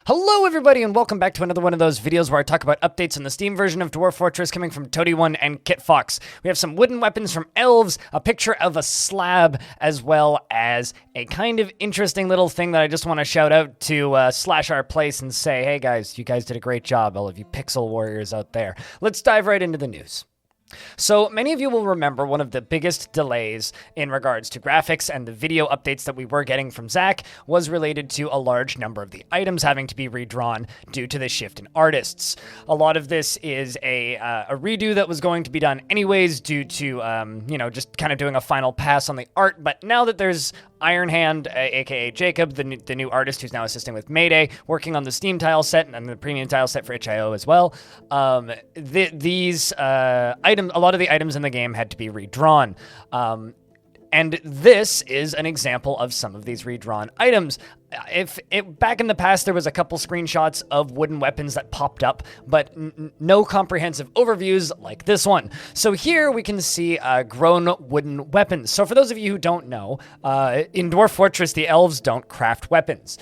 Hello everybody and welcome back to another one of those videos where I talk about updates on the Steam version of Dwarf Fortress coming from Toady1 and KitFox. We have some wooden weapons from elves, a picture of a slab, as well as a kind of interesting little thing that I just want to shout out to Slash Our Place and say, hey guys, you guys did a great job, all of you pixel warriors out there. Let's dive right into the news. So many of you will remember one of the biggest delays in regards to graphics and the video updates that we were getting from Zach was related to a large number of the items having to be redrawn due to the shift in artists. A lot of this is a redo that was going to be done anyways due to, just kind of doing a final pass on the art. But now that there's Iron Hand, aka Jacob, the new artist who's now assisting with Mayday, working on the Steam tile set and the premium tile set for itch.io as well. These items, a lot of the items in the game had to be redrawn. And this is an example of some of these redrawn items. Back in the past, there was a couple screenshots of wooden weapons that popped up, but no comprehensive overviews like this one. So here we can see grown wooden weapons. So for those of you who don't know, in Dwarf Fortress, the elves don't craft weapons.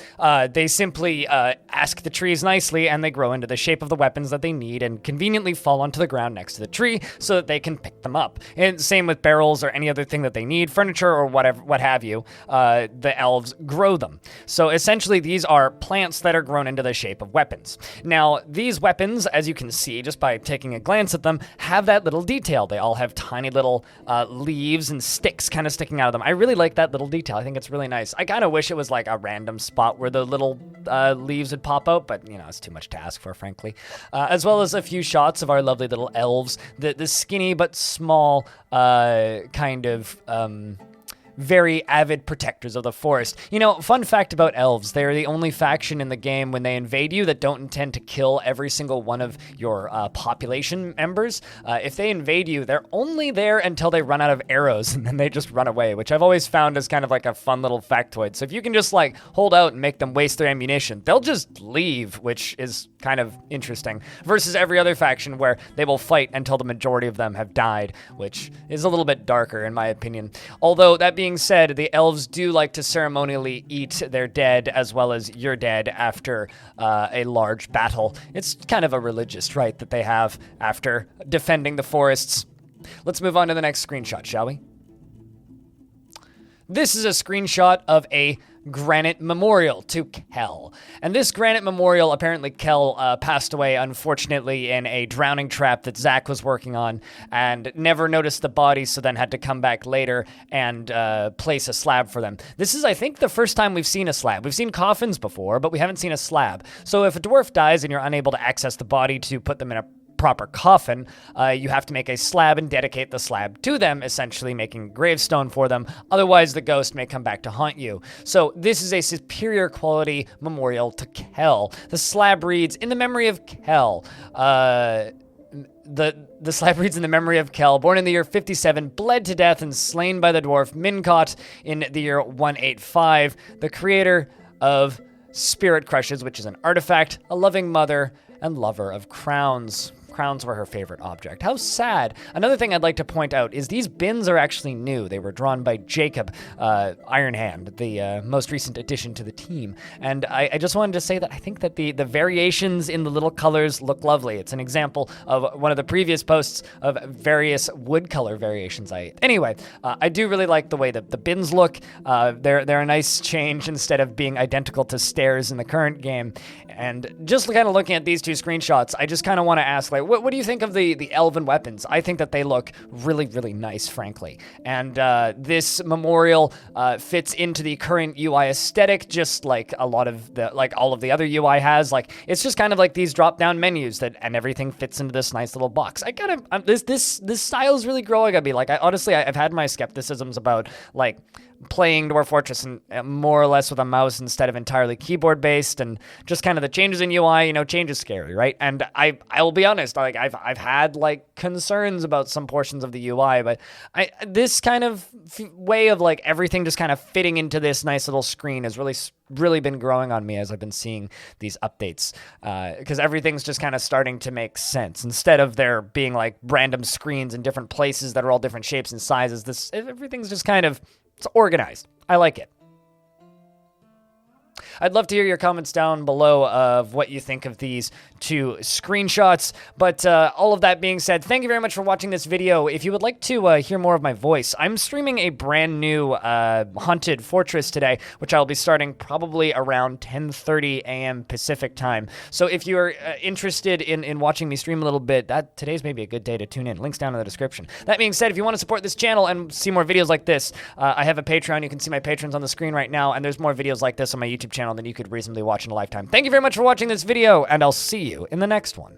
They simply ask the trees nicely, and they grow into the shape of the weapons that they need and conveniently fall onto the ground next to the tree so that they can pick them up. And same with barrels or any other thing that they need, furniture or whatever, what have you, the elves grow them. So essentially, these are plants that are grown into the shape of weapons. Now, these weapons, as you can see just by taking a glance at them, have that little detail. They all have tiny little leaves and sticks kind of sticking out of them. I really like that little detail. I think it's really nice. I kind of wish it was like a random spot where the little leaves would pop out, but, it's too much to ask for, frankly. As well as a few shots of our lovely little elves, the skinny but small kind of very avid protectors of the forest. Fun fact about elves, they are the only faction in the game when they invade you that don't intend to kill every single one of your population members. If they invade you, they're only there until they run out of arrows, and then they just run away, which I've always found as kind of like a fun little factoid. So if you can just hold out and make them waste their ammunition, they'll just leave, which is kind of interesting, versus every other faction where they will fight until the majority of them have died, which is a little bit darker in my opinion. Although that being said, the elves do like to ceremonially eat their dead as well as your dead after a large battle. It's kind of a religious rite that they have after defending the forests. Let's move on to the next screenshot, shall we? This is a screenshot of a Granite memorial to Kel. And this Granite memorial, apparently Kel passed away, unfortunately, in a drowning trap that Zach was working on and never noticed the body, so then had to come back later and place a slab for them. This is, I think, the first time we've seen a slab. We've seen coffins before, but we haven't seen a slab. So if a dwarf dies and you're unable to access the body to put them in a proper coffin, you have to make a slab and dedicate the slab to them, essentially making a gravestone for them. Otherwise, the ghost may come back to haunt you. So this is a superior quality memorial to Kel. The slab reads, "In the memory of Kel." The slab reads, "In the memory of Kel, born in the year 57, bled to death and slain by the dwarf Mincot in the year 185, the creator of Spirit Crushes, which is an artifact, a loving mother, and lover of crowns." Crowns were her favorite object. How sad. Another thing I'd like to point out is these bins are actually new. They were drawn by Jacob, Iron Hand, the most recent addition to the team. And I just wanted to say that I think that the variations in the little colors look lovely. It's an example of one of the previous posts of various wood color variations. Anyway, I do really like the way that the bins look. They're a nice change instead of being identical to stairs in the current game. And just kind of looking at these two screenshots, I just kind of want to ask, what do you think of the elven weapons? I think that they look really, really nice, frankly. And this memorial fits into the current UI aesthetic, just like all of the other UI has. It's just kind of like these drop-down menus and everything fits into this nice little box. This style is really growing on me. Honestly, I've had my skepticisms about playing Dwarf Fortress and more or less with a mouse instead of entirely keyboard based, and just kind of the changes in UI. Change is scary, right? And I will be honest, I've had concerns about some portions of the UI, but this kind of way of everything just kind of fitting into this nice little screen has really been growing on me as I've been seeing these updates, because everything's just kind of starting to make sense instead of there being random screens in different places that are all different shapes and sizes. Everything's just kind of, it's organized. I like it. I'd love to hear your comments down below of what you think of these two screenshots. But all of that being said, thank you very much for watching this video. If you would like to hear more of my voice, I'm streaming a brand new Haunted Fortress today, which I'll be starting probably around 10:30 a.m. Pacific time. So if you're interested in watching me stream a little bit, today's maybe a good day to tune in. Links down in the description. That being said, if you want to support this channel and see more videos like this, I have a Patreon. You can see my patrons on the screen right now, and there's more videos like this on my YouTube channel than you could reasonably watch in a lifetime. Thank you very much for watching this video, and I'll see you in the next one.